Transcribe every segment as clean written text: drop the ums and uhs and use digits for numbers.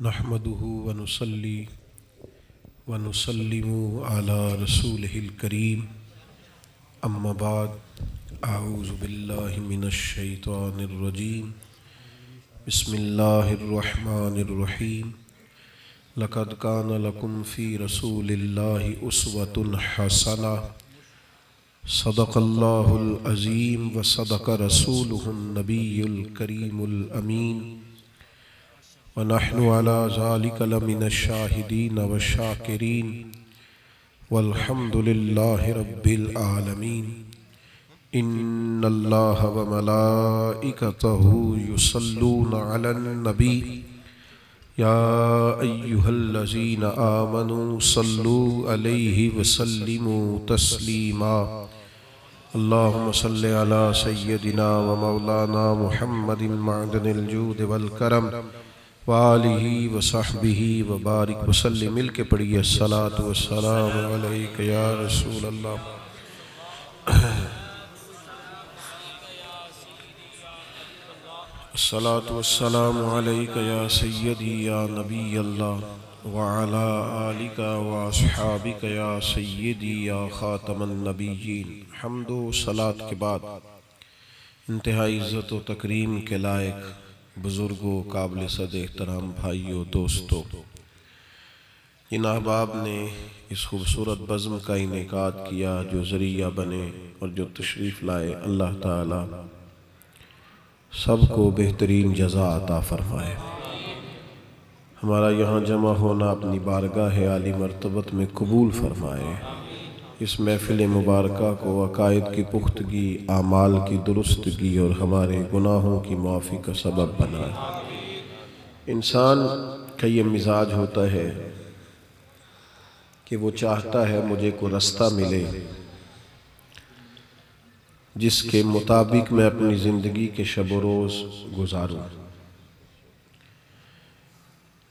नहमदुहु व नुसल्ली व नुसल्लिमु अला रसूलिहिल करीम अम्मा बाद अऊज़ु बिल्लाहि मिनश शैतानिर रजीम बिस्मिल्लाहिर रहमानिर रहीम लक़द कान लकुम फ़ी रसूलिल्लाहि उस्वतुन हसना सदक़ल्लाहुल अज़ीम व सदक़ रसूलुहुन नबियुल करीमुल अमीन व नहनु अला ज़ालिका लमिनश शाहिदीन व शाकिरीन वल्हम्दुलिल्लाहि रब्बिल आलमीन। इन्नल्लाह व मलाइकतहु युसल्लूना अलन नबी या अय्युहल्लज़ीना आमनू सल्लू अलैहि व सल्लिमू तस्लीमा। अल्लाहुम्मा सल्लि अला सय्यदिना व मौलाना मुहम्मदिन मअदनिल जूद वल करम व आलिहि व सहबिहि व बारिक व सल्लिम। मिल के पढ़िए अस्सलातु वस्सलामु अलैका या रसूल अल्लाह। अस्सलातु वस्सलामु अलैका या सय्यदी या नबी अल्लाह व अला आलिका व अस्हाबिका या सय्यदी या खातमन नबिय्यीन। हम्दो सलात के बाद इंतहाई इज़्ज़त व तकरीम के लायक बुज़ुर्गों, काबिल सद एहतराम भाइयों, दोस्तों, इन अहबाब ने इस खूबसूरत बज़्म का इनेकाद किया जो ज़रिया बने और जो तशरीफ़ लाए, अल्लाह ताला सबको बेहतरीन जज़ा अता फ़रमाए। हमारा यहाँ जमा होना अपनी बारगाह आली मर्तबत में कबूल फ़रमाए। इस महफ़िल मुबारका को अक़ाइद की पुख्तगी, आमाल की दुरुस्तगी और हमारे गुनाहों की माफ़ी का सबब बनाए। इंसान का ये मिजाज होता है कि वो चाहता है मुझे कोई रास्ता मिले जिसके मुताबिक मैं अपनी ज़िंदगी के शब रोज़ गुजारूँ।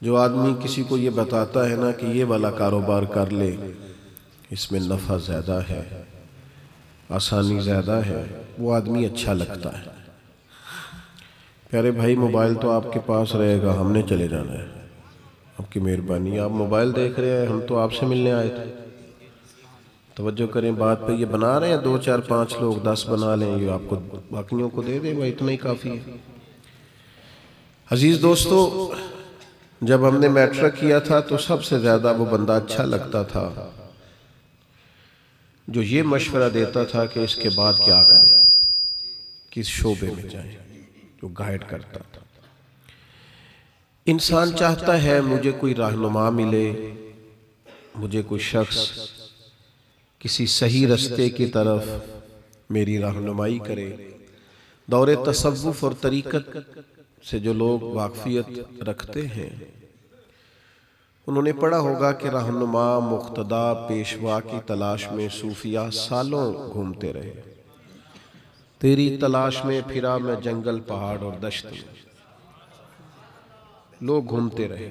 जो आदमी किसी को ये बताता है ना कि ये वाला कारोबार कर ले, इसमें नफ़ा ज़्यादा है, आसानी ज़्यादा है, वो आदमी अच्छा लगता है। प्यारे भाई, मोबाइल तो आपके पास रहेगा, हमने चले जाना है। आपकी मेहरबानी, आप मोबाइल देख रहे हैं, हम तो आपसे मिलने आए थे। तवज्जो करें बात पे। ये बना रहे हैं 2 4 5 लोग, 10 बना लें, ये आपको बाकियों को दे दें, भाई इतना ही काफ़ी है। अजीज़ दोस्तों, जब हमने मैट्रिक किया था तो सबसे ज़्यादा वो बंदा अच्छा लगता था जो ये मशवरा देता था कि इसके बाद क्या करें, किस शोबे में जाएं, जो गाइड करता था। इंसान चाहता है मुझे कोई रहनुमा मिले, मुझे कोई शख्स किसी सही रास्ते की तरफ मेरी रहनुमाई करे। दौरे तसव्वुफ और तरीक़त से जो लोग वाक़फ़ियत रखते हैं, उन्होंने पढ़ा होगा कि रहनुमा, मुक़्तदा, पेशवा की तलाश में सूफिया सालों घूमते रहे। तेरी तलाश में फिरा मैं जंगल, पहाड़ और दश्त में, लोग घूमते रहे।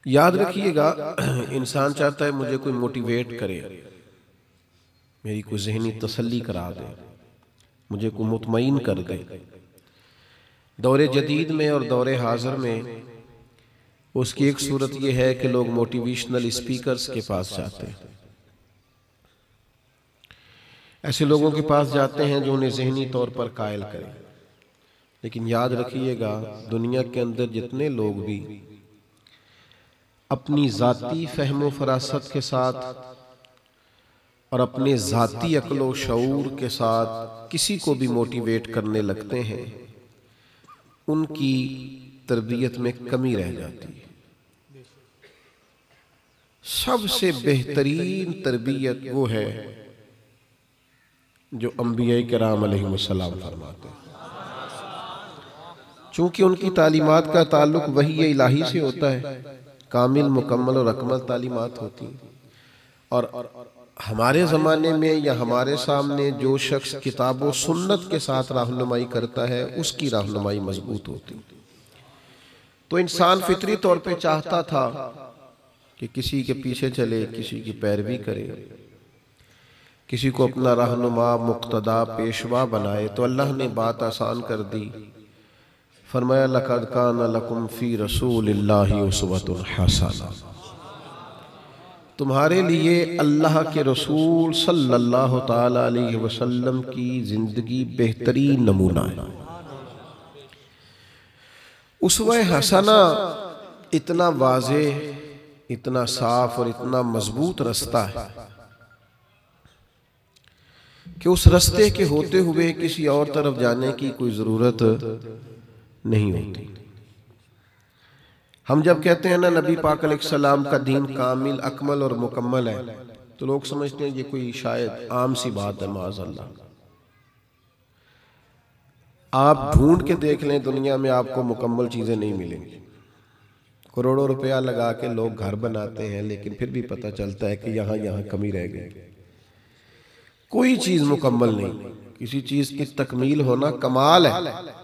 याद रखिएगा, इंसान चाहता है मुझे कोई मोटिवेट करे, मेरी कोई ज़हनी तसल्ली करा दे, मुझे कोई मुतमईन कर दे। दौरे जदीद में और दौरे हाज़िर में उसकी एक सूरत यह है कि लोग मोटिवेशनल स्पीकर्स के पास जाते हैं। ऐसे लोगों के पास जाते हैं जो उन्हें ज़हनी तौर पर कायल करें। लेकिन याद रखिएगा, दुनिया के अंदर जितने लोग भी अपनी ज़ाती फ़हम व फ़रासत के साथ और अपने ज़ाती अक्ल व शऊर के साथ किसी को भी मोटिवेट करने लगते हैं, उनकी तरबियत में कमी रह जाती है। सबसे बेहतरीन तरबियत वो है जो अंबिया किराम अलैहिमुस्सलाम फरमाते हैं। चूंकि उनकी तालीमात का ताल्लुक वही इलाही से होता है, कामिल, मुकम्मल और अकमल तालीमात होती हैं। और हमारे ज़माने में या हमारे सामने जो शख्स किताब व सुन्नत के साथ रहनुमाई करता है, उसकी रहनुमाई मजबूत होती। तो इंसान फितरी तौर पे चाहता था कि किसी के पीछे चले, किसी की पैरवी करे, किसी को अपना रहनुमा, मुक्तदा, पेशवा बनाए। तो अल्लाह ने बात आसान कर दी, फरमाया लक़द काना लकुम फ़ी रसूलिल्लाहि उस्वतुन हसना, तुम्हारे लिए अल्लाह के रसूल सल्लल्लाहु ताला अलैहि वसल्लम की जिंदगी बेहतरीन नमूना है। उस्वा हसना इतना वाज़े, इतना साफ और इतना मजबूत रास्ता है कि उस रास्ते के होते हुए किसी और तरफ जाने की कोई ज़रूरत नहीं होती। हम जब कहते हैं ना नबी पाक अलैहिस्सलाम का दीन कामिल, अकमल और मुकम्मल है, तो लोग समझते हैं ये कोई शायद आम सी बात है। माज़अल्लाह, आप ढूंढ के देख लें दुनिया में आपको मुकम्मल चीज़ें नहीं मिलेंगी। करोड़ों रुपया लगा के लोग घर बनाते हैं, लेकिन फिर भी पता चलता है कि यहाँ यहाँ कमी रह गई। कोई चीज़ मुकम्मल नहीं, किसी चीज़ की तकमील होना कमाल है।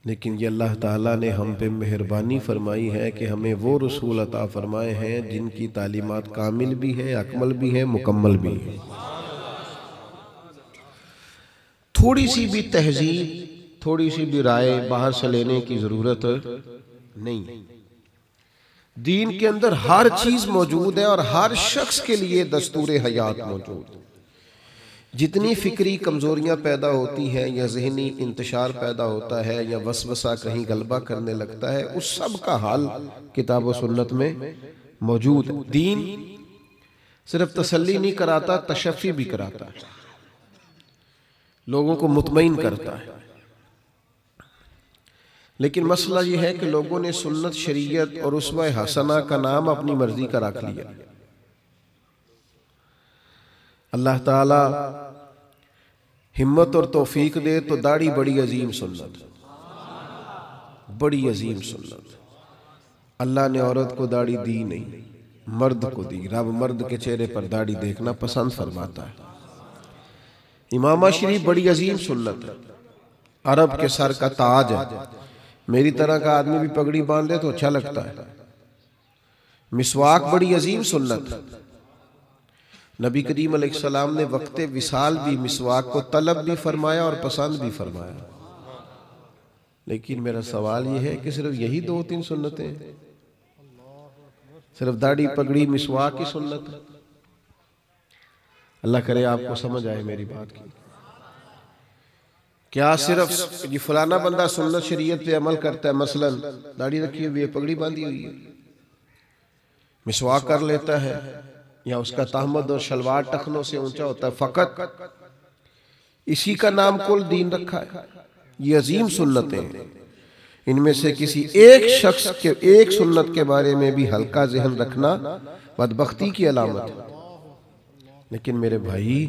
लेकिन ये अल्लाह ताला ने हम पे मेहरबानी फरमाई है कि हमें वो रसूल अता फरमाए हैं जिनकी तालीमात कामिल भी है, अकमल भी है, मुकम्मल भी है। थोड़ी सी भी तहजीब, थोड़ी सी भी राय बाहर से लेने की जरूरत नहीं। दीन के अंदर हर चीज मौजूद है और हर शख्स के लिए दस्तूर हयात मौजूद है। जितनी फिक्री कमजोरियां पैदा होती हैं या जहनी इंतशार पैदा होता है या वसवसा कहीं गलबा करने लगता है, उस सब का हल किताब व सुन्नत में मौजूद है। दीन सिर्फ तसल्ली नहीं कराता, तशफ़ी भी कराता है, लोगों को मुतमईन करता है। लेकिन मसला यह है कि लोगों ने सुन्नत, शरीयत और उस्वा हसना का नाम अपनी मर्जी का रख लिया। अल्लाह ताला हिम्मत और तौफीक दे तो दाढ़ी बड़ी अजीम सुन्नत, बड़ी अजीम सुन्नत। अल्लाह ने औरत को दाढ़ी दी नहीं, मर्द को दी। रब मर्द के चेहरे पर दाढ़ी देखना पसंद फरमाता है। इमामा शरीफ बड़ी अजीम सुन्नत है, अरब के सर का ताज है। मेरी तरह का आदमी भी पगड़ी बांध ले तो अच्छा लगता है। मिसवाक बड़ी अजीम सुन्नत है। नबी करीम अलैहिस्सलाम ने वक्ते विसाल भी मिसवाक को तलब भी फरमाया और पसंद भी फरमाया। लेकिन मेरा सवाल यह है कि सिर्फ यही 2-3 सुन्नतें हैं? सिर्फ दाढ़ी, पगड़ी, मिसवाक की सुन्नत है? अल्लाह करे आपको समझ आए मेरी बात की। क्या सिर्फ ये फलाना बंदा सुन्नत शरीयत पे अमल करता है, मसलन दाढ़ी रखी हुई है, पगड़ी बांधी हुई है, मिसवाक कर लेता है, या उसका तहमद और शलवार टखनों से ऊंचा होता है, फकत इसी का नाम कुल दीन रखा है? ये अजीम सुन्नतें हैं। इनमें से किसी एक शख्स के एक सुन्नत के बारे में भी हल्का जहन रखना बदबख्ती की अलामत है। लेकिन मेरे भाई,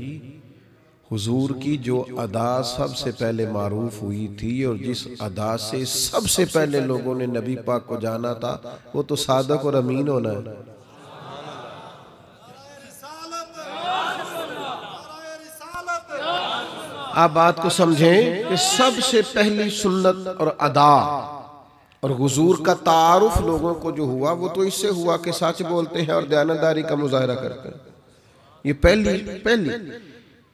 हुजूर की जो अदा सबसे पहले मारूफ हुई थी और जिस अदा से सबसे पहले लोगों ने नबी पाक को जाना था, वो तो सादक और अमीन होना है। आप बात को समझें कि सबसे पहली सुन्नत और अदा और हुजूर का तारुफ लोगों को जो हुआ, वो तो इससे हुआ कि सच बोलते हैं और दयानतदारी का मुजाहरा करते हैं। ये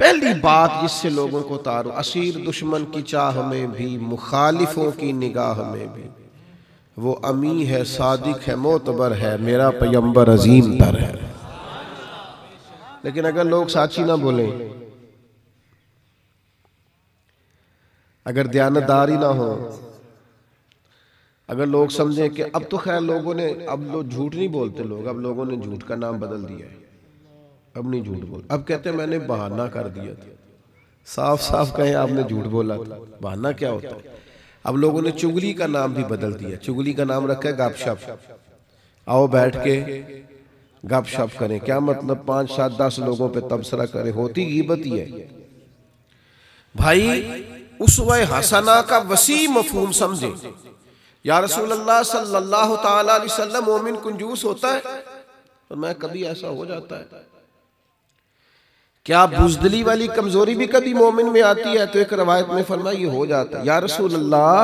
पहली बात जिससे लोगों को तारुफ। असीर दुश्मन की चाह में भी, मुखालिफों की निगाह में भी, वो अमी है, सादिक है, मोतबर है, मेरा पैगंबर अजीम तर है। लेकिन अगर लोग साची ना बोलें, अगर दयानतदारी ना हो, अगर लोग समझें कि अब तो खैर लोगों ने, अब लोग झूठ नहीं बोलते, लोग अब लोगों ने झूठ का नाम बदल दिया है, अब नहीं झूठ बोल, अब कहते हैं मैंने बहाना कर दिया था। साफ साफ कहें आपने झूठ बोला था, बहाना क्या होता है? अब लोगों ने चुगली का नाम भी बदल दिया। चुगली का नाम रखा है गपशप। आओ बैठ के गपशप करें। क्या मतलब 5, 7, 10 लोगों पे तबसरा करें? होती गीबत ही है भाई। उस्वा हसना का वसी मफहूम समझे। या रसूलुल्लाह सल्लल्लाहु ताला अलैहि वसल्लम, मोमिन कंजूस होता है? तो मैं कभी ऐसा हो जाता है? क्या बुज़दिली वाली कमजोरी भी कभी मोमिन में आती है? तो एक रवायत में फरमाया ये हो जाता है। या रसूलल्लाह,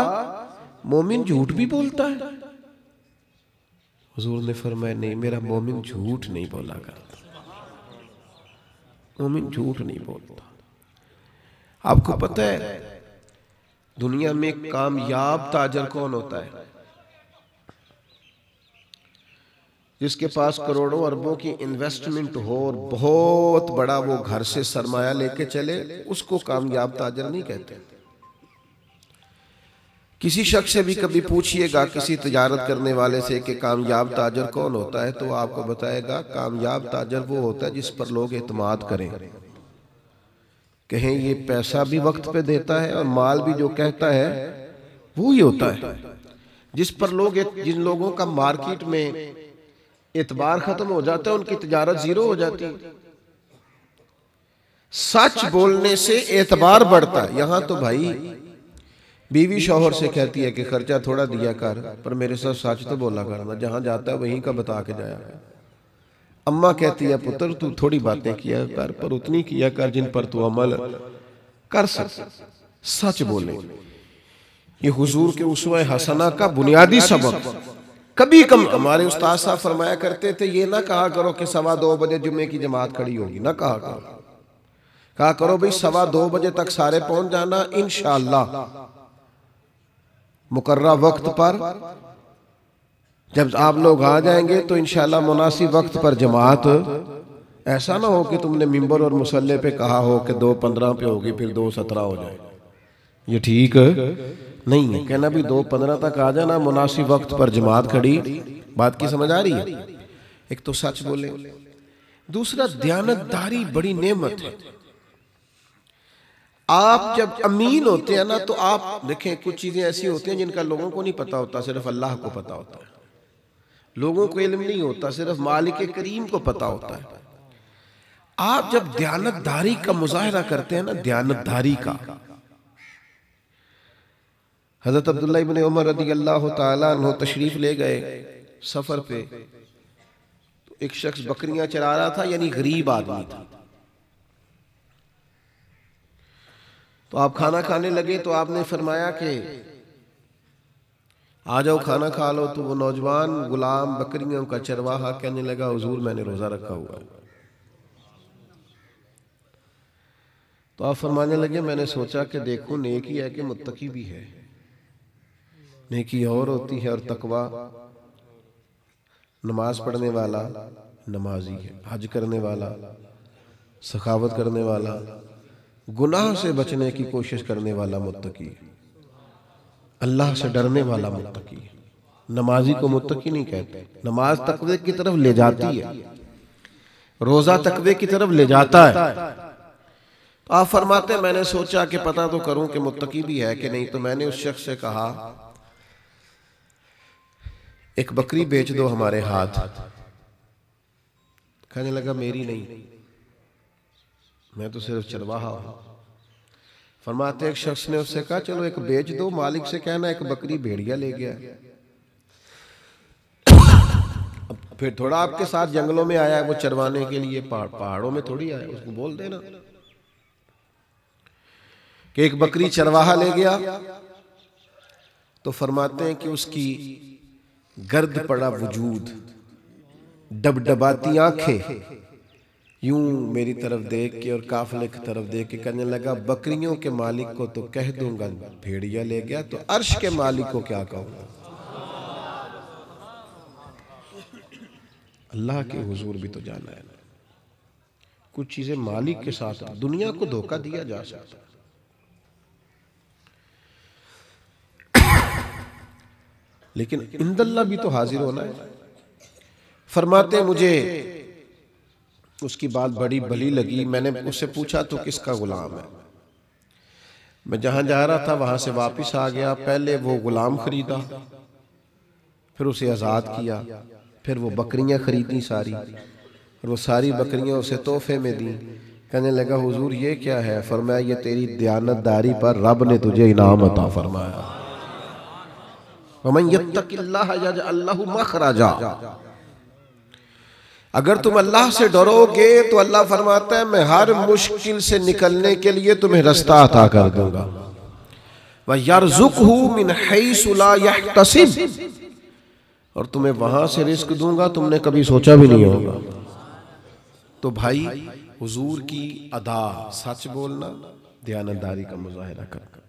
मोमिन झूठ भी बोलता है? हुजूर ने फरमाया नहीं, मेरा मोमिन झूठ नहीं बोला करता, मोमिन झूठ नहीं बोलता। आपको पता है दुनिया में कामयाब ताजर कौन होता है? जिसके पास करोड़ों अरबों की इन्वेस्टमेंट हो और बहुत बड़ा वो घर से सरमाया लेके चले, उसको कामयाब ताजर नहीं कहते। किसी शख्स से भी कभी पूछिएगा, किसी तिजारत करने वाले से, कि कामयाब ताजर कौन होता है, तो आपको बताएगा कामयाब ताजर वो होता है जिस पर लोग एतमाद करें, कहें ये पैसा भी वक्त पे देता है और माल भी जो कहता है वो ही होता है। जिस पर लोग, जिन लोगों का मार्केट में एतबार खत्म हो जाता है, उनकी तिजारत जीरो हो जाती है। सच बोलने से एतबार बढ़ता है। यहां तो भाई बीवी शौहर से कहती है कि खर्चा थोड़ा दिया कर, पर मेरे साथ सच तो बोला करना, जहां जाता है वहीं का बता के जाया कर। अम्मा कहती है पुत्र तू थोड़ी बातें किया कर, पर उतनी किया कर जिन पर तू अमल कर सक। सच बोले, ये हुजूर के उस्वा हसना का बुनियादी सबक। कभी कम हमारे उस्ताद साहब फरमाया करते थे, ये ना कहा करो कि 2:15 बजे जुम्मे की जमात खड़ी होगी, ना कहा करो। कहा करो भाई 2:15 बजे तक सारे पहुंच जाना, इंशाअल्लाह मुकर्रर वक्त पर जब आप लोग आ जाएंगे तो इंशाअल्लाह मुनासिब वक्त पर जमात। ऐसा ना हो कि तुमने मिंबर और मुसल्ले पे कहा हो कि 2:15 पे होगी, फिर 2:17 हो जाए। ये ठीक नहीं है। कहना भी 2:15 तक आ जाना, मुनासिब वक्त पर जमात खड़ी। बात की समझ आ रही है? एक तो सच बोले, दूसरा दयानतदारी बड़ी नेमत है। आप जब अमीन होते हैं ना, तो आप देखें कुछ चीजें ऐसी होती हैं जिनका लोगों को नहीं पता होता, सिर्फ अल्लाह को पता होता है। लोगों को इल्म नहीं होता, सिर्फ मालिक करीम को पता होता है। आप जब दयानतदारी का मुजाहरा करते हैं ना, दयानतदारी का, हजरत अब्दुल्लाह इब्न उमर रज़ियल्लाहु ताला अन्हु तशरीफ ले गए सफर पे, तो एक शख्स बकरियां चरा रहा था, यानी गरीब आदमी था। तो आप खाना खाने लगे, तो आपने फरमाया कि आ जाओ खाना खा लो। तो वो नौजवान गुलाम बकरियों का चरवाहा कहने लगा, हुजूर मैंने रोजा रखा हुआ है। तो आप फरमाने लगे, मैंने सोचा कि देखो नेकी है कि मुत्तकी भी है। नेकी और होती है और तकवा, नमाज पढ़ने वाला नमाजी है, हज करने वाला, सखावत करने वाला, गुनाह से बचने की कोशिश करने वाला मुत्तकी, अल्लाह से डरने वाला मुत्तकी। नमाजी को मुत्तकी नहीं कहते। नमाज तकवे की तरफ ले जाती है, रोजा तकवे की तरफ ले जाता है। तो आप फरमाते मैंने सोचा कि पता तो करूं कि मुत्तकी भी है कि नहीं। तो मैंने उस शख्स से कहा, एक बकरी बेच दो हमारे हाथ। कहने लगा मेरी नहीं, मैं तो सिर्फ चरवाहा हूं। फरमाते एक शख्स ने उससे कहा चलो एक बेच दो, मालिक से कहना एक बकरी भेड़िया ले गया। अब फिर थोड़ा आपके साथ जंगलों में आया है वो चरवाने के लिए, पहाड़ों में थोड़ी आया, उसको बोल देना कि एक बकरी चरवाहा ले गया। तो फरमाते हैं कि उसकी गर्द पड़ा वजूद, डबडबाती आंखें यूं मेरी तरफ देख के और काफिले की तरफ देख के कहने लगा, बकरियों के मालिक को तो कह दूंगा भेड़िया ले गया, तो अर्श के मालिक को क्या कहूंगा। अल्लाह के हुजूर भी तो जाना है ना, कुछ चीजें मालिक के साथ, दुनिया को धोखा दिया जा सकता, लेकिन इंदल्ला भी तो हाजिर होना है। फरमाते मुझे उसकी बात बड़ी भली लगी। मैंने उससे पूछा तो किसका गुलाम है। मैं जहां जा रहा था वहां से वापस आ गया। पहले वो गुलाम खरीदा, फिर उसे आजाद किया, फिर वो बकरियां खरीदी सारी, और वो सारी बकरियां उसे तोहफे में दी। कहने लगा हुजूर ये क्या है। फरमाया ये तेरी दयानतदारी पर रब ने तुझे इनाम अता फरमाया। वमन यत्तकिल्लाह यजअल लहु मखरजा, अगर तुम अल्लाह से डरोगे तो अल्लाह फरमाता है मैं हर मुश्किल से निकलने के लिए तुम्हें रास्ता अता कर दूंगा। व यरज़ुक़हु मिन हैसु ला यहतसिब, और तुम्हें वहां से रिस्क दूंगा तुमने कभी सोचा भी नहीं होगा। तो भाई हुजूर की अदा, सच बोलना, दयानतदारी का मुजाहिरा करना।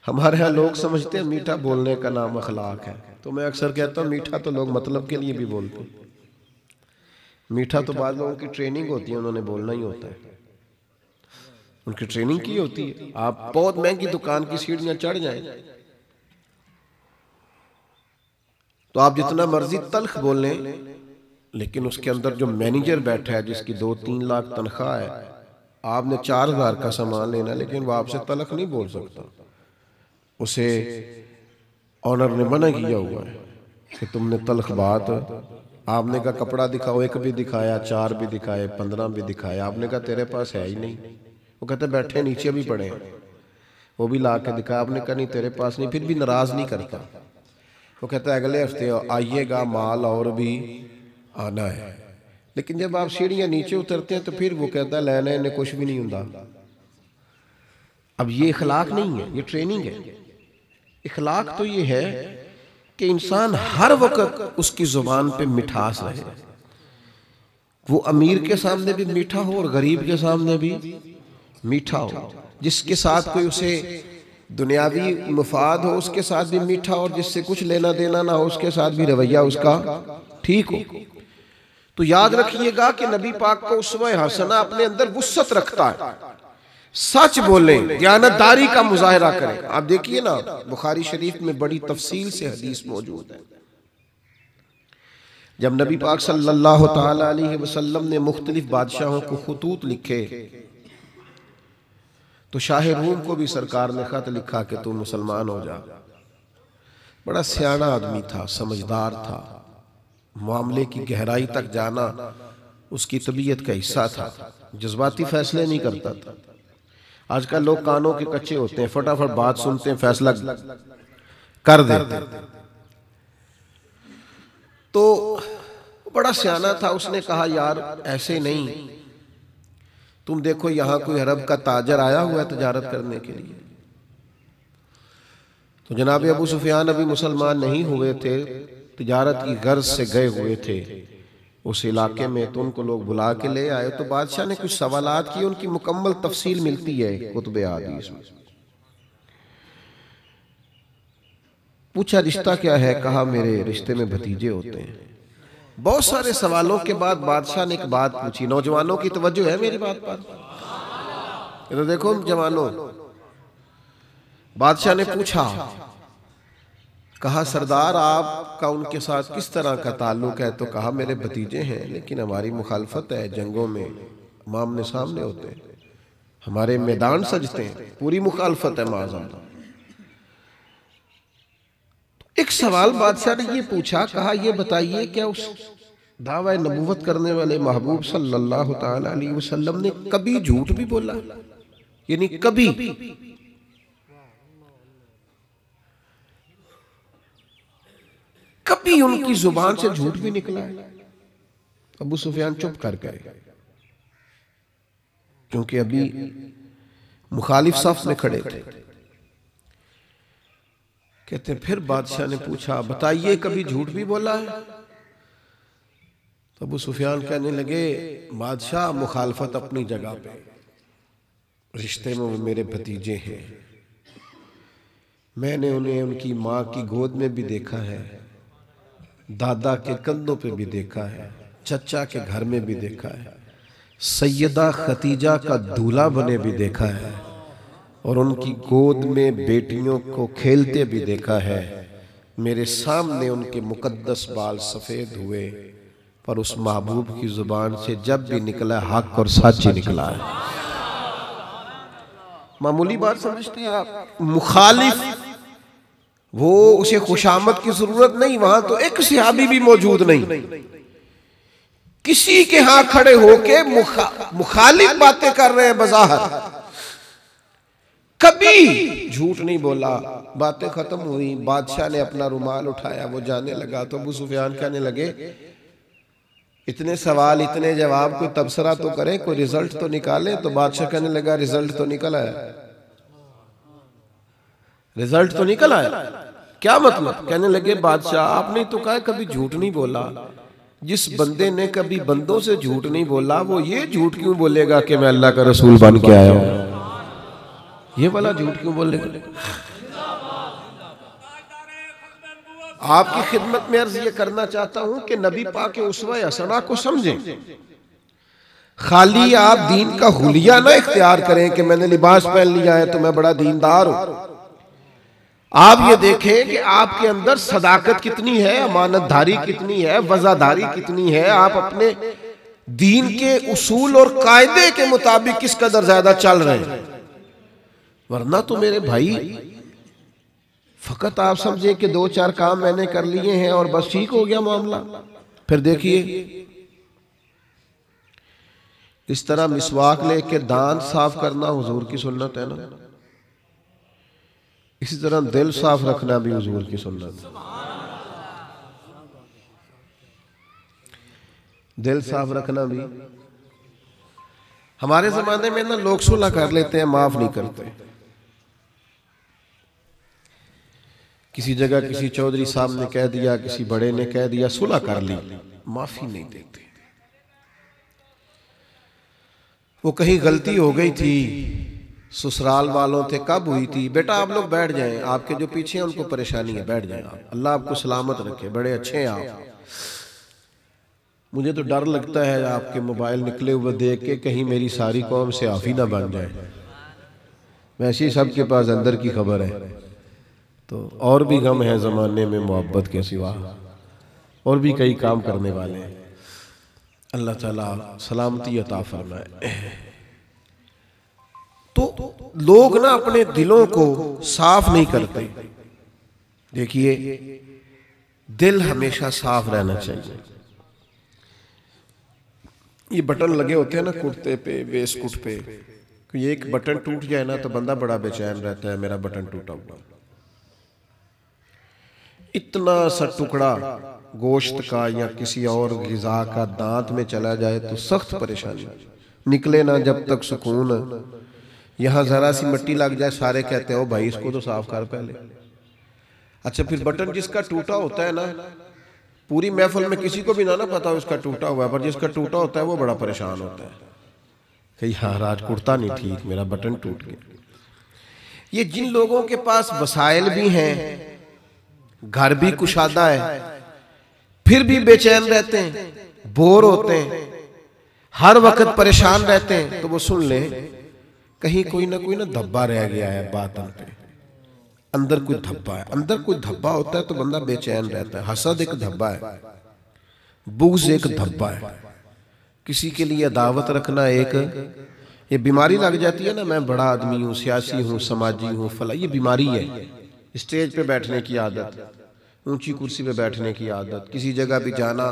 हमारे यहाँ लोग समझते हैं मीठा बोलने का नाम अखलाक है, तो मैं अक्सर कहता हूँ मीठा तो लोग मतलब के लिए भी बोलते हैं। मीठा तो बाद लोगों की ट्रेनिंग होती है, उन्होंने बोलना ही होता है, उनकी ट्रेनिंग की होती है। आप बहुत महंगी दुकान की सीढ़ियां चढ़ जाएं तो आप जितना मर्जी तल्ख बोल लें, लेकिन उसके अंदर जो मैनेजर बैठा है जिसकी 2-3 लाख तनख्वाह है, आपने 4,000 का सामान लेना, लेकिन वो आपसे तल्ख नहीं बोल सकता। उसे ऑनर ने मना किया हुआ है कि तुमने तल्ख बात, आपने कहा कपड़ा दिखाओ, 1 भी दिखाया, 4 भी दिखाए, 15 भी दिखाया, आपने कहा तेरे पास है ही नहीं। वो कहते बैठे नीचे भी पड़े हैं, वो भी ला के दिखाया, आपने कहा नहीं तेरे पास नहीं, फिर भी नाराज नहीं करता। वो कहता है अगले हफ्ते आइएगा, माल और भी आना है। लेकिन जब आप सीढ़ियां नीचे उतरते हैं तो फिर वो कहता है लेने इन्हें कुछ भी नहीं होता। अब ये इखलाक नहीं है, ये ट्रेनिंग है। इखलाक तो ये है कि इंसान हर वक्त उसकी जुबान पे मिठास रहे, वो अमीर के सामने भी मीठा हो और गरीब के सामने भी मीठा हो, जिसके साथ कोई उसे दुनियावी मुफाद हो उसके साथ भी मीठा, और जिससे कुछ लेना देना ना हो उसके साथ भी रवैया उसका ठीक हो। तो याद रखिएगा कि नबी पाक को उस्वा हसना अपने अंदर वुस्सत रखता है, सच बोले, दयानतदारी का मुजाहिरा करें। आप देखिए ना, बुखारी शरीफ में बड़ी तफसील से हदीस मौजूद है। जब नबी पाक सल्लल्लाहु तआला अलैहि वसल्लम ने मुख्तलिफ बादशाहों को खुतूत लिखे तो शाह रूम को भी सरकार ने खत लिखा कि तू मुसलमान हो जा। बड़ा सियाना आदमी था, समझदार था, मामले की गहराई तक जाना उसकी तबीयत का हिस्सा था, जज्बाती फैसले नहीं करता था। आजकल लोग कानों के कच्चे होते हैं, फटाफट बात सुनते हैं, फैसला कर देते। तो बड़ा सियाना था, उसने कहा यार ऐसे नहीं, तुम देखो यहाँ कोई अरब का ताजर आया हुआ है तजारत करने के लिए। तो जनाब अबू सुफियान अभी मुसलमान नहीं हुए थे, तिजारत की गर्ज से गए हुए थे उस इलाके में, तो उनको लोग बुला के ले आए। तो बादशाह ने कुछ सवालात किए, उनकी मुकम्मल तफसील मिलती है कुतुबे हदीस में। पूछा रिश्ता क्या है, कहा मेरे रिश्ते में भतीजे होते हैं। बहुत सारे सवालों के बाद बादशाह ने एक बात पूछी। नौजवानों की तवज्जो है मेरी बात पर, तो देखो जवानों, बादशाह ने पूछा, कहा सरदार आपका उनके साथ किस तरह का ताल्लुक है? तो कहा मेरे भतीजे हैं, लेकिन हमारी मुखालफत है, जंगों में आमने सामने होते हैं, हमारे मैदान सजते हैं, पूरी मुखालफत है माज़अल्लाह। एक सवाल बादशाह ने ये पूछा, कहा ये बताइए क्या उस दावा नबूवत करने वाले महबूब सल्लल्लाहु ताला अलैहि वसल्लम ने कभी झूठ भी बोला? यानी कभी कभी उनकी जुबान से झूठ भी निकला है? अबू सुफियान चुप कर गए, क्योंकि अभी मुखालिफ सफ में खड़े थे। कहते फिर बादशाह ने पूछा बताइए कभी झूठ भी बोला है? तो अबू सुफियान कहने लगे बादशाह मुखालफत अपनी जगह पे, रिश्ते में वो मेरे भतीजे हैं, मैंने उन्हें उनकी माँ की गोद में भी देखा है, दादा के कंधों पे भी देखा है, चचा के घर में भी देखा है, सैयदा खतीजा का दूल्हा बने भी देखा है, और उनकी गोद में बेटियों को खेलते भी देखा है। मेरे सामने उनके मुकद्दस बाल सफेद हुए, पर उस महबूब की जुबान से जब भी निकला हक और सच ही निकला है। मामूली बात समझते हैं आप? मुखालिफ वो, उसे खुशामद की जरूरत नहीं, वहां तो एक सहाबी भी मौजूद नहीं, किसी के यहां खड़े होके मुखालिफ बातें कर रहे हैं बज़ाहिर, कभी झूठ नहीं बोला। बातें खत्म हुई, बादशाह ने अपना रुमाल उठाया, वो जाने लगा। तो अबू सुफियान कहने लगे इतने सवाल इतने जवाब, कोई तबसरा तो करें, कोई रिजल्ट तो निकाले। तो बादशाह कहने लगा रिजल्ट तो निकल आया, रिजल्ट तो निकल आया। क्या मतलब? कहने लगे बादशाह आपने तो कहा कभी झूठ नहीं बोला, जिस बंदे ने कभी बंदों से झूठ नहीं बोला वो ये झूठ क्यों बोलेगा कि मैं अल्लाह का रसूल बन के आया हूं? ये वाला झूठ क्यों बोलेगा? आपकी खिदमत में अर्ज ये करना चाहता हूं कि नबी पाक के उसवा हसना को समझें। खाली आप दीन का हुलिया ना इख्तियार करें कि मैंने लिबास पहन लिया है तो मैं बड़ा दीनदार हूं। आप ये देखें कि आपके अंदर सदाकत कितनी है, अमानतदारी कितनी है, वज़ादारी कितनी है, आप अपने दीन के उसूल और कायदे के मुताबिक किस कदर ज्यादा चल रहे हैं। वरना तो मेरे भाई फकत आप समझे कि 2-4 काम मैंने कर लिए हैं और बस ठीक हो गया मामला। फिर देखिए इस तरह मिसवाक लेके दांत साफ करना हुजूर की सुन्नत है ना, इसी तरह दिल साफ रखना भी हुजूर की सुन्नत है। दिल साफ रखना भी हमारे जमाने में ना लोग सुलह कर लेते हैं, माफ नहीं करते। किसी जगह किसी चौधरी साहब ने कह दिया, किसी बड़े ने कह दिया, सुलह कर ली, माफी नहीं देते। वो कहीं गलती हो गई थी, ससुराल वालों थे, कब हुई थी, बेटा आप लोग बैठ जाएं, आपके जो पीछे हैं उनको परेशानी है, बैठ जाएं आप, अल्लाह आपको सलामत रखे, बड़े अच्छे हैं आप। मुझे तो डर लगता है आपके मोबाइल निकले हुए देख के कहीं मेरी सारी कौम से आफी ना बन जाए। वैसे ही सबके पास अंदर की खबर है, तो और भी गम है ज़माने में मोहब्बत के सिवा, और भी कई काम करने वाले हैं। अल्लाह ताला सलामती अता फरमाए। तो लोग ना अपने दिलों को साफ नहीं करते। देखिए दिल हमेशा साफ रहना चाहिए। ये बटन लगे होते हैं ना कुर्ते पे, वेस्टकोट पे, कोई एक बटन टूट जाए ना तो बंदा बड़ा बेचैन रहता है, मेरा बटन टूटा हुआ। इतना सा टुकड़ा गोश्त का या किसी और ग़िज़ा का दांत में चला जाए तो सख्त परेशानी, निकले ना जब तक सुकून। यहाँ जरा सी मिट्टी लग जाए सारे कहते हो भाई इसको तो साफ कर पहले। अच्छा फिर बटन जिसका टूटा होता है ना, पूरी महफिल में किसी को भी ना पता हो इसका टूटा हुआ है, पर जिसका टूटा होता है वो बड़ा परेशान होता है कि यार आज कुर्ता नहीं ठीक, मेरा बटन टूट गया। ये जिन लोगों के पास वसाइल भी हैं, घर भी कुशादा है, फिर भी बेचैन रहते हैं, बोर होते हैं, हर वक्त परेशान रहते हैं, तो वो सुन ले कहीं कोई ना धब्बा रह गया है बातन पे, अंदर कोई धब्बा है। अंदर कोई धब्बा होता है तो बंदा बेचैन रहता है। हसद एक धब्बा है, बुग़्ज़ एक धब्बा है, किसी के लिए दावत रखना एक, ये बीमारी लग जाती है ना, मैं बड़ा आदमी हूँ, सियासी हूँ, समाजी हूँ, फला, ये बीमारी है। स्टेज पे बैठने की आदत, ऊंची कुर्सी पे बैठने की आदत, किसी जगह भी जाना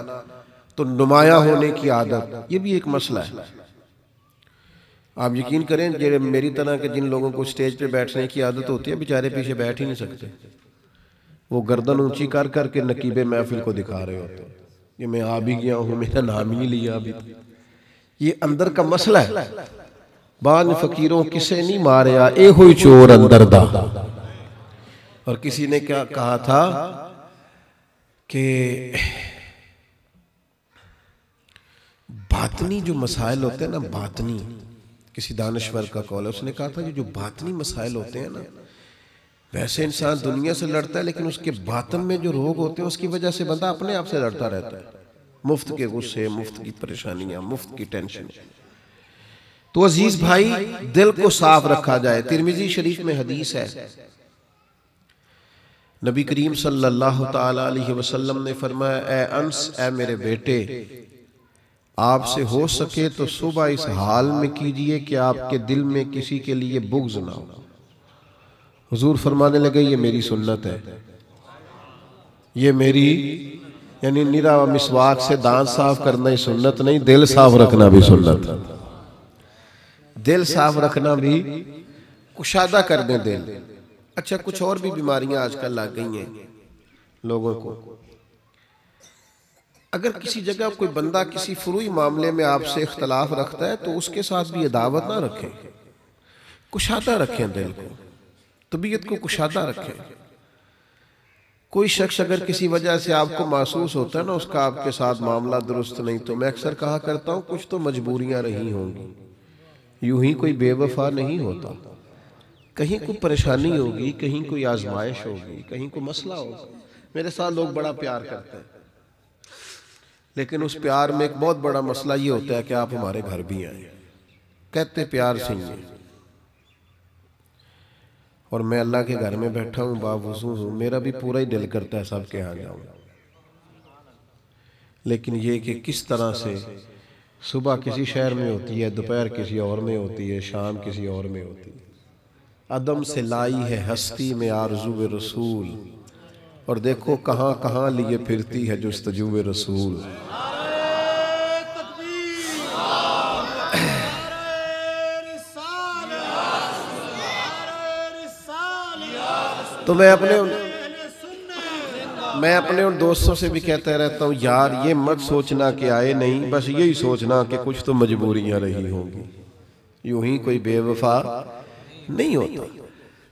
तो नुमाया होने की आदत, ये भी एक मसला है। आप यकीन करें जो मेरी तरह के जिन लोगों को स्टेज पे बैठने की आदत होती है, बेचारे पीछे बैठ ही नहीं सकते, वो गर्दन ऊंची कर करके नकीबे महफिल को दिखा रहे होते हैं कि मैं आ भी गया हूं, मेरा नाम ही नहीं लिया अभी। ये अंदर का मसला है। बान फकीरों किसे नहीं मारिया, ए हुई चोर अंदर दा। और किसी ने क्या कहा था कि बातनी जो मसाइल होते हैं ना, बातनी, किसी दानश्वर का कॉल है, उसने कहा था कि जो बातनी मसाइल होते हैं ना, वैसे इंसान दुनिया से लड़ता है लेकिन उसके बातन में जो रोग होते हैं उसकी वजह से बंदा अपने आप से लड़ता रहता है। मुफ्त के गुस्से, मुफ्त की परेशानियां, मुफ्त की टेंशन। तो अजीज भाई दिल को साफ रखा जाए। तिरमिजी शरीफ में हदीस है, नबी करीम सल्लल्लाहु ताला अलैहि वसल्लम ने फरमाया, ए अंस, ए मेरे बेटे, आपसे हो सके तो सुबह इस हाल में कीजिए कि आपके दिल में किसी के लिए बुग़्ज़ ना हो। हुजूर फरमाने लगे ये मेरी सुन्नत है, ये मेरी, यानी निरा मिसवाक से दांत साफ करना ही सुन्नत नहीं, दिल साफ रखना भी सुन्नत है। दिल साफ रखना भी कुशादा कर दें दिल। अच्छा कुछ और भी बीमारियां आजकल लग गई हैं लोगों को। अगर किसी जगह कोई बंदा किसी फुरूई मामले में आपसे इख्तलाफ रखता है तो उसके साथ भी ये दावत ना रखें, कुशादा रखें दिल को, तबीयत को कुशादा रखें। कोई शख्स अगर किसी वजह से आपको महसूस होता है ना उसका आपके साथ मामला दुरुस्त नहीं, तो मैं अक्सर कहा करता हूँ कुछ तो मजबूरियां रही होंगी, यूं ही कोई बेवफा नहीं होता, कहीं कोई परेशानी होगी, कहीं कोई आजमाइश होगी, कहीं कोई मसला होगा। मेरे साथ लोग बड़ा प्यार करते हैं, लेकिन उस प्यार में एक बहुत बड़ा मसला ये होता है कि आप हमारे घर भी आए, कहते प्यार से ही, और मैं अल्लाह के घर में बैठा हूँ, बावजू हूँ, मेरा भी पूरा ही दिल करता है सबके यहाँ जाऊँ, लेकिन ये कि किस तरह से सुबह किसी शहर में होती है, दोपहर किसी और में होती है, शाम किसी और में होती है। अदम से लाई है हस्ती में आरज़ू रसूल, और देखो कहाँ कहाँ लिए फिरती है जुस्तजू रसूल। तो मैं अपने उन दोस्तों से भी कहता रहता हूँ, यार ये मत सोचना कि आए नहीं, बस यही सोचना कि कुछ तो मजबूरियां रही होंगी, यूं ही कोई बेवफा नहीं होता।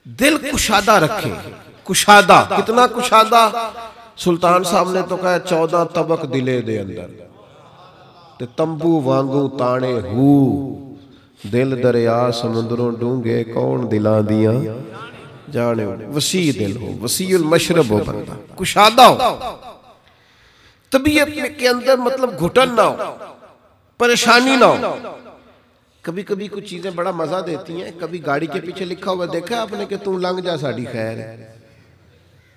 दिल कुशादा रखे, कुशादा, कितना कुशादा। सुल्तान साहब ने तो कहा 14 तबक दिले दे अंदर ते तंबू वांगू ताने हू, दिल दरिया समुद्रों डूंगे कौन दिलां दियां जाने। वसी दिल हो, वसीउल मशरब हो, बंदा कुशादा हो, तबीयत के अंदर मतलब घुटन ना हो, परेशानी ना हो। कभी कभी कुछ चीजें बड़ा मजा देती हैं, कभी गाड़ी के पीछे लिखा हुआ देखा आपने कि तू लंघ जा साड़ी खैर है,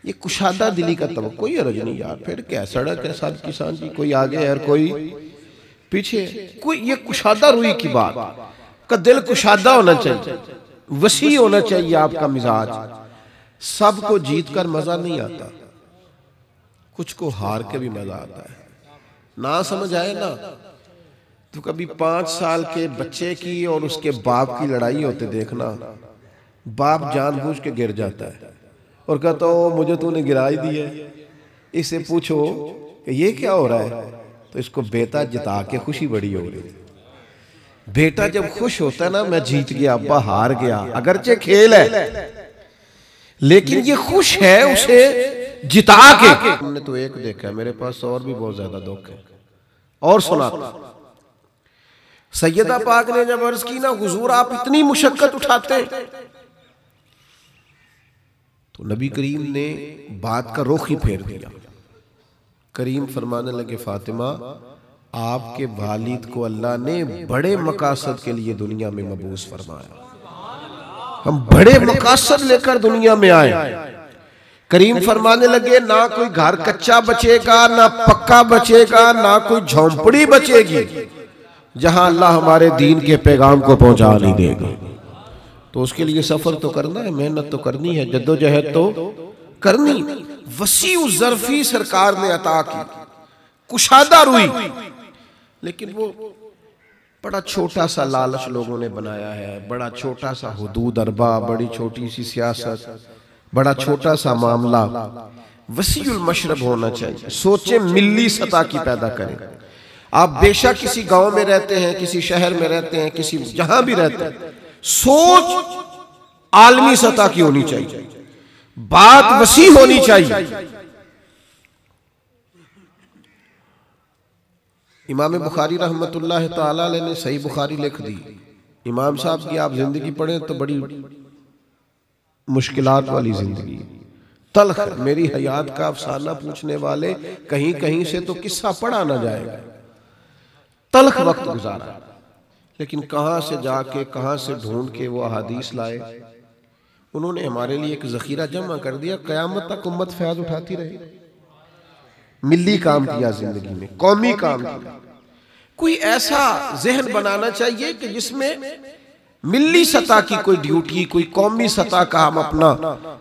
ये कुशादा दिली का तब कोई अर्ज नहीं यार, फिर क्या सड़क है सब किसान जी, कोई आगे है कोई पीछे, कोई ये कुशादा रूई की बात का, दिल कुशादा होना चाहिए, वसी होना चाहिए आपका मिजाज। सबको जीत कर मजा नहीं आता, कुछ को हार के भी मजा आता है। ना समझ आए ना तो कभी 5 साल के बच्चे की और उसके बाप की लड़ाई होते देखना, बाप जानबूझ के गिर जाता है और कहता हो मुझे तूने गिरा ही दिया, इससे पूछो कि ये क्या हो रहा है, तो इसको बेटा जिता के खुशी बड़ी हो रही है। बेटा जब खुश होता है ना, मैं जीत गया, अब्बा हार गया, अगरचे खेल है लेकिन ये खुश है उसे जिता के। हमने तो एक देखा है, मेरे पास और भी बहुत ज्यादा दुख है। और सुना, सैयदा पाक ने जब अर्ज की ना, हुजूर आप इतनी मुशक्कत उठाते, तो नबी करीम ने बात का रुख ही फेर दिया। करीम फरमाने लगे, फातिमा आपके वालिद को अल्लाह ने बड़े मकासद के लिए दुनिया में मबूस फरमाया, हम बड़े मकासद लेकर दुनिया में आए। करीम फरमाने लगे, ना कोई घर कच्चा बचेगा, ना पक्का बचेगा, ना कोई झोंपड़ी बचेगी जहां अल्लाह हमारे दीन के पैगाम को पहुंचा नहीं देगा। तो उसके लिए सफर तो करना है, मेहनत तो करनी है, जद्दोजहद तो करनी। वसी ज़र्फी सरकार ने अता की, कुशादा रुई, लेकिन वो बड़ा छोटा सा लालच लोगों ने बनाया है, बड़ा छोटा सा हुदूद अरबा, बड़ी छोटी सी सियासत, बड़ा छोटा सा मामला। वसीउल मशरब होना चाहिए, सोचे मिल्ली सतह की पैदा करें। आप बेशक किसी गांव में रहते हैं, किसी शहर में रहते हैं, किसी जहां भी रहते हैं, सोच आलमी सतह की होनी चाहिए, बात वसी होनी चाहिए। इमाम बुखारी रहमतुल्लाह ताला अलैह ने सही बुखारी लिख दी। इमाम साहब की आप जिंदगी पढ़ें तो बड़ी मुश्किलात वाली जिंदगी, तल्ख, मेरी हयात का अफसाना पूछने वाले कहीं कहीं से तो किस्सा पढ़ा ना जाएगा, तल्ख वक्त गुजारा। लेकिन कहां से जाके कहां से ढूंढ के वो अहादीस लाए, उन्होंने हमारे लिए एक जखीरा जमा कर दिया, कयामत तक उम्मत फैज उठाती रही। मिल्ली काम किया जिंदगी में, कौमी काम किया। कोई ऐसा जहन बनाना चाहिए कि जिसमें मिल्ली सतह की कोई ड्यूटी, कोई कौमी सतह का हम अपना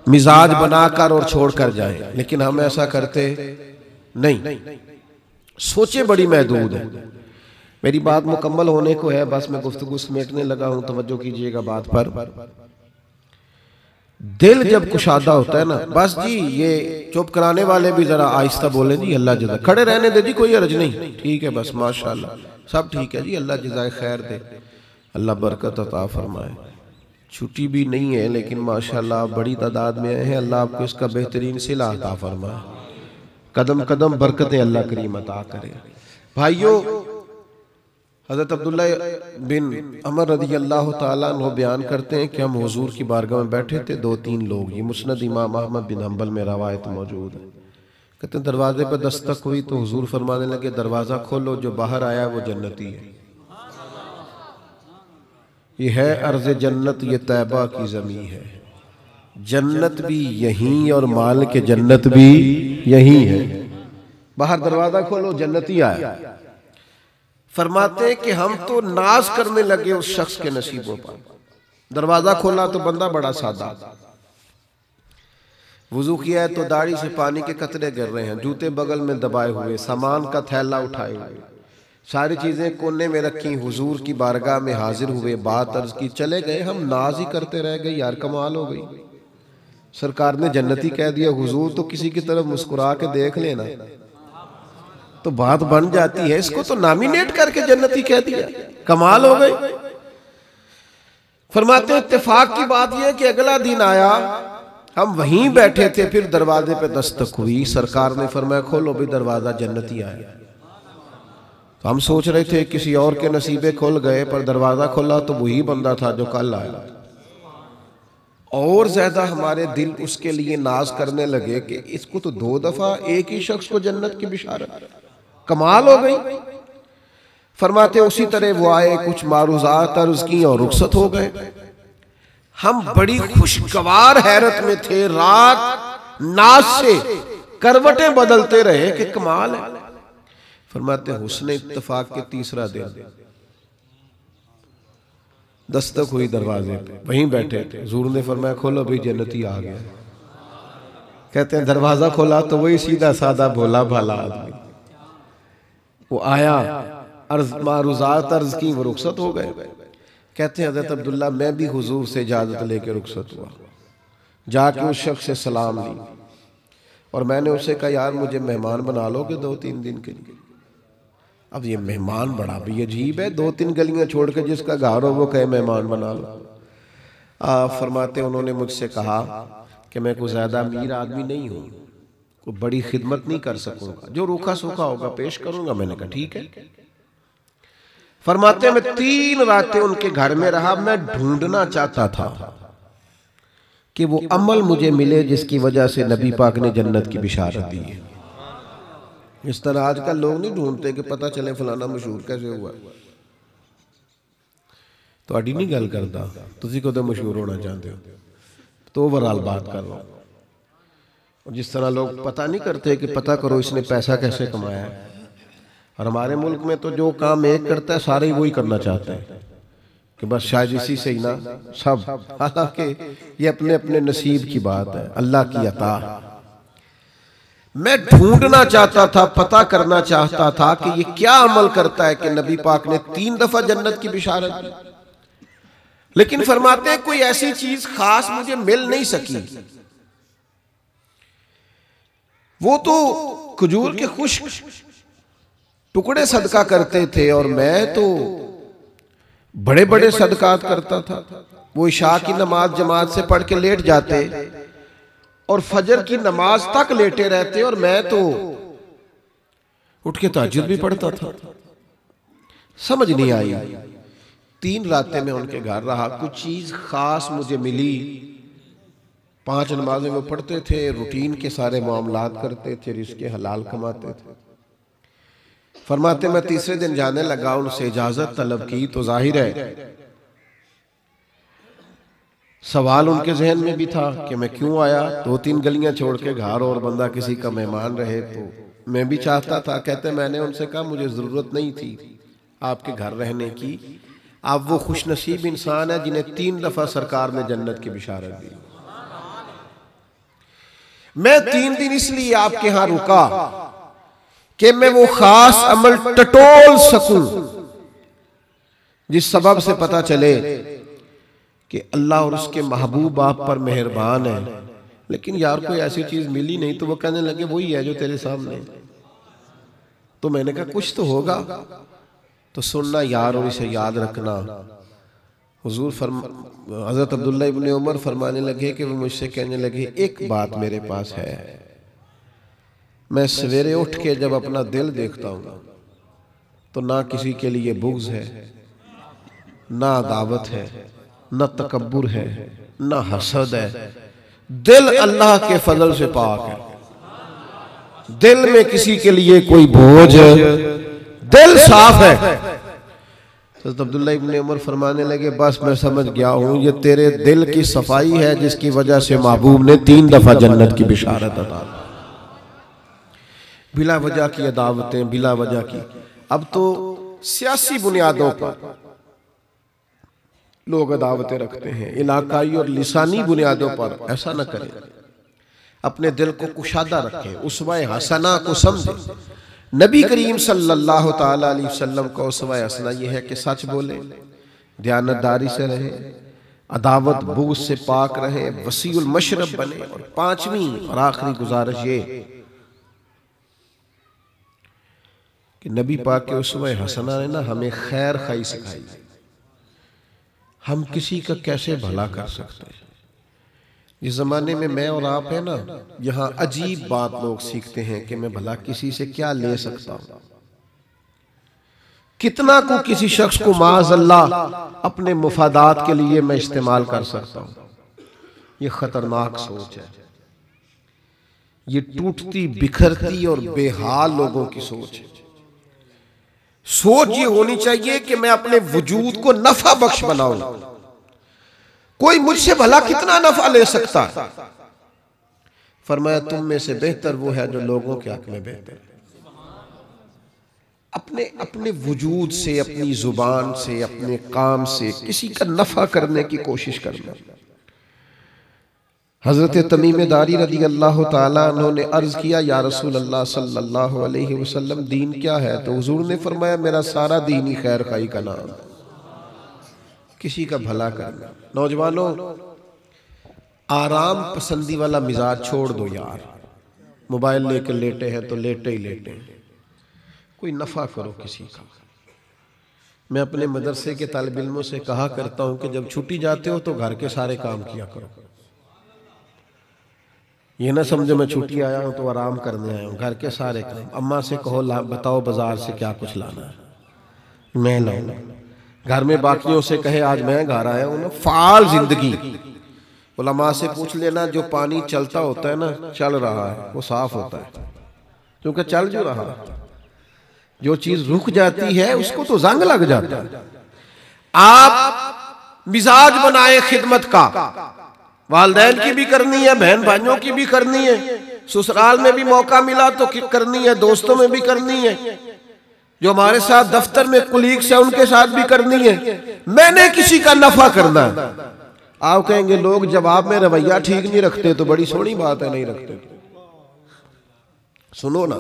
मिजाज बनाकर और छोड़कर जाएं। लेकिन हम ऐसा करते नहीं, सोचे बड़ी महदूद है। मेरी बात मुकम्मल होने को है, बस मैं गुफ्तगू समेटने लगा हूं, तवज्जो कीजिएगा बात पर। दिल जब कुशादा होता है ना, बस जी ये चुप कराने वाले भी जरा आहिस्ता बोले जी, अल्लाह जज़ा, खड़े रहने दे जी, कोई अर्ज नहीं, ठीक है बस माशाल्लाह सब ठीक है जी, अल्लाह जज़ाए खैर दे, अल्लाह बरकत अता फरमाए। छुट्टी भी नहीं है लेकिन माशाल्लाह आप बड़ी तादाद में आए हैं, अल्लाह आपको इसका बेहतरीन सिला अता फरमाए, कदम कदम बरकतें अल्लाह करीम अता करे। भाइयों, हज़रत अब्दुल्ला बिन अमर रज़ी अल्लाह ताला अन्हु बयान करते हैं कि हम हुजूर की बारगाह में बैठे थे, 2-3 लोग, ये मुस्नद इमाम अहमद बिन हंबल में रवायत मौजूद है। कहते हैं दरवाजे पर दस्तक हुई तो हुजूर फरमाने लगे दरवाजा खोलो, जो बाहर आया वो जन्नती है। ये है अर्ज़ जन्नत, ये तैबा की ज़मीं है। जन्नत भी यहीं और माल के जन्नत भी यहीं है। बाहर दरवाजा खोलो, जन्नती आया। फरमाते कि हम तो नाज करने लगे उस शख्स के नसीबों पर। दरवाजा खोला तो बंदा बड़ा सादा, वुजू किया है तो दाढ़ी से पानी के कतरे गिर रहे हैं, जूते बगल में दबाए हुए, सामान का थैला उठाए हुए, सारी चीजें कोने में रखी, हुजूर की बारगाह में हाजिर हुए, बात अर्ज की, चले गए। हम नाज ही करते रह गए, यार कमाल हो गई, सरकार ने जन्नती कह दिया। हुजूर तो किसी की तरफ मुस्कुरा के देख लेना तो बात बन जाती है, इसको तो नॉमिनेट करके जन्नती कह दिया, कमाल हो गई। फरमाते इत्तेफाक की बात यह कि अगला दिन आया, हम वहीं बैठे थे, फिर दरवाजे पे दस्तक हुई, सरकार ने फरमाया खोलो भी, दरवाजा जन्नती आया। तो हम सोच रहे थे किसी और के नसीबे खुल गए, पर दरवाजा खोला तो वही बंदा था जो कल आया। और ज्यादा हमारे दिल उसके लिए नाज करने लगे कि इसको तो 2 दफा एक ही शख्स को जन्नत की बिशारत, कमाल हो गई। फरमाते उसी तरह वो आए, कुछ मारूजात अर्ज की और रुखसत हो गए। हम बड़ी खुशगवार हैरत में थे, रात नाज से करवटें बदलते रहे कि कमाल है। फरमाते हुस्न इत्तेफाक के तीसरा दिन दस्तक हुई दरवाजे पे, वहीं बैठे थे। हुजूर ने फरमाया खोलो भी, जन्नती आ गया। कहते हैं दरवाजा खोला तो वही सीधा सादा भोला भाला आदमी वो आया, अर्ज मारूजात अर्ज की, वो रुखसत हो गए। कहते हैं हज़रत अब्दुल्ला मैं भी हुजूर से इजाज़त लेके रुखसत हुआ, जाके उस शख्स से सलाम ली और मैंने उससे कहा यार मुझे मेहमान बना लोगे 2-3 दिन के लिए। अब ये मेहमान बड़ा भी अजीब है, 2-3 गलियां छोड़ के जिसका घर हो वो कहे मेहमान बना लो। फरमाते उन्होंने मुझसे कहा कि मैं कोई ज़्यादा अमीर आदमी नहीं हूँ, कोई बड़ी खिदमत नहीं कर सकूँगा, जो रूखा सूखा होगा पेश करूँगा। मैंने कहा ठीक है। फरमाते मैं 3 रातें उनके घर में रहा। मैं ढूंढना चाहता था कि वो अमल मुझे मिले जिसकी वजह से नबी पाक ने जन्नत की बिशारत दी है। इस तरह आजकल लोग नहीं ढूंढते कि पता चले फलाना मशहूर कैसे हुआ। तो आड़ी नहीं गल करता, तुसी को तो मशहूर होना चाहते हो तो ओवरऑल बात कर रहा हूं। और जिस तरह लोग पता नहीं करते कि पता करो इसने पैसा कैसे कमाया है, और हमारे मुल्क में तो जो काम एक करता है सारे वही करना चाहते हैं कि बस शायद इसी से ही ना सब। हालांकि ये अपने अपने नसीब की बात है, अल्लाह की अता। मैं ढूंढना चाहता था, पता करना चाहता था कि ये क्या अमल करता है कि नबी पाक ने 3 दफा जन्नत की बिशारत दी। लेकिन फरमाते हैं कोई ऐसी चीज खास मुझे मिल नहीं सकी। वो तो खजूर के खुश्क टुकड़े सदका करते थे और मैं तो बड़े बड़े सदकात करता था। वो इशा की नमाज जमात से पढ़ के लेट जाते और फजर की नमाज तक लेटे रहते और मैं तो उठ के तहज्जुद भी पढ़ता था। समझ नहीं आई। 3 रातें में उनके घर रहा, कुछ चीज खास मुझे मिली। 5 नमाजें वो पढ़ते थे, रूटीन के सारे मामलात करते थे, रिज़्क़ हलाल कमाते थे। फरमाते मैं तीसरे दिन जाने लगा, उनसे इजाजत तलब की तो जाहिर है सवाल उनके जहन में भी था कि मैं क्यों आया, 2-3 गलियां छोड़ के घर, और बंदा किसी का मेहमान रहे तो मैं भी चाहता था। कहते मैंने उनसे कहा मुझे जरूरत नहीं थी आपके घर रहने की, आप वो खुशनसीब इंसान है जिन्हें 3 दफा सरकार ने जन्नत की बिशारत दी। मैं 3 दिन इसलिए आपके यहां रुका कि मैं वो खास अमल टटोल सकूं जिस सबब से पता चले कि अल्लाह और उसके महबूब आप पर मेहरबान है। लेकिन यार कोई ऐसी चीज मिली नहीं। तो वो कहने लगे वही है जो तेरे सामने। तो मैंने कहा कुछ तो होगा, तो सुनना यार और इसे याद रखना। हुजूर हजरत अब्दुल्ला इब्ने उमर फरमाने लगे कि वो मुझसे कहने लगे एक बात मेरे पास है, मैं सवेरे उठ के जब अपना दिल देखता हूँ तो ना किसी के लिए बुग़्ज़ है, ना अदावत है, ना तकब्बुर है, ना हसद है। दिल अल्लाह के फजल से पाक है। दिल में किसी के लिए कोई बोझ, दिल साफ है। तो अब्दुल्लाह इब्ने उमर फरमाने लगे बस मैं समझ गया हूं ये तेरे दिल की सफाई है जिसकी वजह से महबूब ने 3 दफा जन्नत की बिशारत अता, बिला वजह की अदावतें, बिला वजह की। अब तो सियासी बुनियादों पर लोग अदावतें रखते हैं, इलाकाई और लिसानी बुनियादों पर ऐसा न करें। अपने दिल को कुशादा रखें, उसवा हसना को समझें। नबी करीम सल्लल्लाहु ताला अलैहि वसल्लम का उसवा हसना यह है कि सच बोले, दयानतदारी से रहे, अदावत बुग़्ज़ से पाक रहे, वसीउल मशरब बने। और 5वीं और आखिरी गुजारिश ये कि नबी पाक के उसवा हसना ने ना हमें खैर खाई सिखाई। हम किसी का कैसे भला कर सकते हैं। इस जमाने में मैं और आप है ना, यहाँ अजीब बात लोग सीखते हैं कि मैं भला किसी से क्या ले सकता हूं, कितना को किसी शख्स को माज़अल्लाह अपने मुफादात के लिए मैं इस्तेमाल कर सकता हूं। ये खतरनाक सोच है, ये टूटती बिखरती और बेहाल लोगों की सोच है। सोच ये होनी चाहिए कि मैं अपने वजूद को नफा बख्श बनाऊं। कोई मुझसे भला कितना नफा ले सकता है। फरमाया तुम में से बेहतर वो है जो लोगों के हक में बेहतर है। अपने अपने वजूद से, अपनी जुबान से, अपने काम से किसी का नफा करने की कोशिश करना। हजरत तमीम दारी रदी अल्लाह ताला उन्होंने अर्ज किया या रसूल अल्लाह सल्लल्लाहु अलैहि वसल्लम दीन क्या है? तो हुजूर ने फरमाया मेरा सारा दीन ही खैर खाई का नाम, किसी का भला करना। नौजवानों, आराम पसंदी वाला मिजाज छोड़ दो यार। मोबाइल लेकर लेटे हैं तो लेटे ही लेटे हैं, कोई नफा करो किसी का। मैं अपने मदरसे के तालिब इल्मों से कहा करता हूं कि जब छुट्टी जाते हो तो घर के सारे काम किया करो। ये ना समझो मैं छुट्टी आया हूं तो आराम करने आया हूं, घर के सारे काम। अम्मा से कहो बताओ बाजार से क्या कुछ लाना है, मैं लाऊंगा। घर में बाकियों से कहे आज मैं घर आया हूं ना। फाल जिंदगी। उलमा से पूछ लेना जो पानी चलता होता है ना, चल रहा है, वो साफ होता है, क्योंकि चल जो रहा है। जो चीज रुक जाती है उसको तो जंग लग जाता है। आप मिजाज बनाए खिदमत का, वालिदैन की भी करनी है, बहन भाइयों की भी करनी है, ससुराल में भी मौका मिला तो करनी है, दोस्तों में भी करनी है, जो हमारे साथ दफ्तर में कुलीग्स है उनके साथ भी करनी है। मैंने किसी का नफा करना है। आप कहेंगे लोग जवाब में रवैया ठीक नहीं रखते, तो बड़ी सोहनी बात है, नहीं रखते। सुनो ना,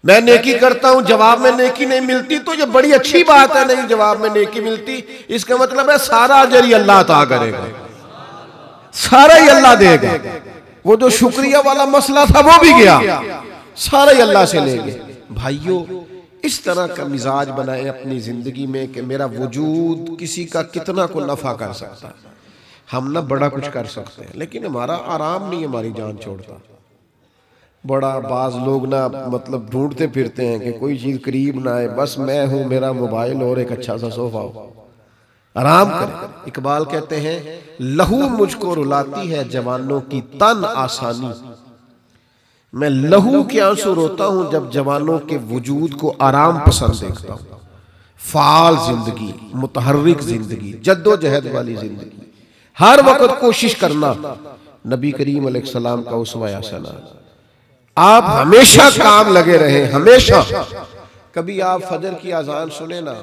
मैं नेकी करता हूं, जवाब में नेकी नहीं मिलती तो ये बड़ी अच्छी बात है। नहीं जवाब में नेकी मिलती, इसका मतलब है सारा अजर ही अल्लाह अता करेगा, सारा ही अल्लाह देगा। वो जो शुक्रिया वाला मसला था वो भी गया, सारा ही अल्लाह से लेंगे। भाइयों, इस तरह का मिजाज बनाए अपनी जिंदगी में कि मेरा वजूद किसी का कितना को नफा कर सकता है। हम ना बड़ा कुछ कर सकते हैं, लेकिन हमारा आराम नहीं हमारी जान छोड़ता। बड़ा बाज लोग ना मतलब ढूंढते फिरते हैं कि कोई चीज करीब ना आए, बस मैं हूं, मेरा मोबाइल और एक अच्छा सा सोफा हो, आराम करें। इकबाल कहते हैं लहू मुझको रुलाती है जवानों की तन आसानी, मैं लहू के आंसू रोता हूं जब जवानों के वजूद को आराम पसंद देखता हूं। फाल जिंदगी, मुतहर्रिक जिंदगी, जद्दोजहद वाली जिंदगी, हर वक्त कोशिश करना। नबी करीम अलैहिस्सलाम का उसवा हसना। आप हमेशा काम लगे रहे, हमेशा। कभी आप फजर की अजान सुने ना।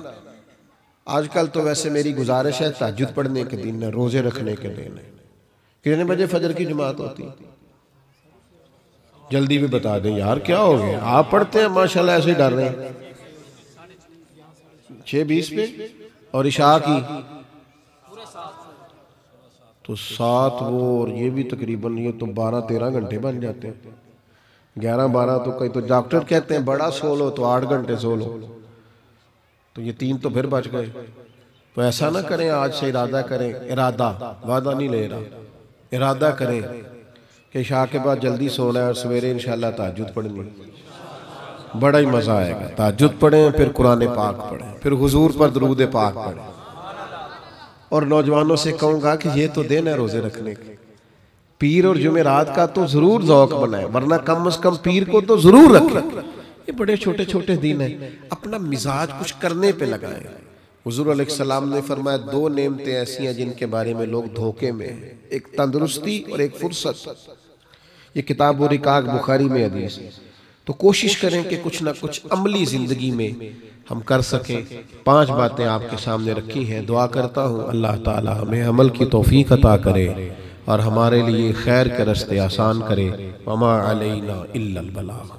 आजकल तो वैसे मेरी गुजारिश है तहज्जुद पढ़ने के दिन, रोजे रखने के दिन। कितने बजे फजर की जमात होती? जल्दी भी बता दें यार, क्या हो गया? आप पढ़ते हैं माशाल्लाह, ऐसे ही डर रहे हैं। 6:20 पे और इशा की तो 7 वो, और ये भी तकरीबन ये तो 12-13 घंटे बन जाते हैं। 11-12 तो कई तो डॉक्टर कहते हैं बड़ा सो लो तो 8 घंटे सो लो, तो ये 3 तो फिर बच गए। तो ऐसा ना करें, आज से इरादा करें, इरादा वादा नहीं ले रहा, इरादा करें कि इशा के बाद जल्दी सोना है और सवेरे इंशाल्लाह तहज्जुद पढ़नी। बड़ा ही मजा आएगा। तहज्जुद पढ़ें, फिर कुरान पाक पढ़ें, फिर हुजूर पर दरूद पाक पढ़ें। और नौजवानों से कहूंगा कि ये तो दिन है रोजे रखने के, पीर और जुमेरात का तो जरूर ज़ौक बनाए, वरना कम से कम पीर को तो जरूर रखें। ये बड़े छोटे छोटे दिन हैं, अपना मिजाज कुछ करने पे लगाएं। हुजूर अलैहिस्सलाम ने फरमाया दो नेमतें ऐसी हैं जिनके बारे में लोग धोखे में हैं, एक तंदुरुस्ती और एक फुर्सत। ये किताब व रिकाक बुखारी में हदीस। तो कोशिश करें कि कुछ ना कुछ अमली जिंदगी में हम कर सकें। 5 बातें आपके सामने रखी हैं। दुआ करता हूँ अल्लाह ताला हमें अमल की तौफीक अता करे और हमारे लिए खैर के रास्ते आसान करे। वमा अलैना इल्लल बलाग।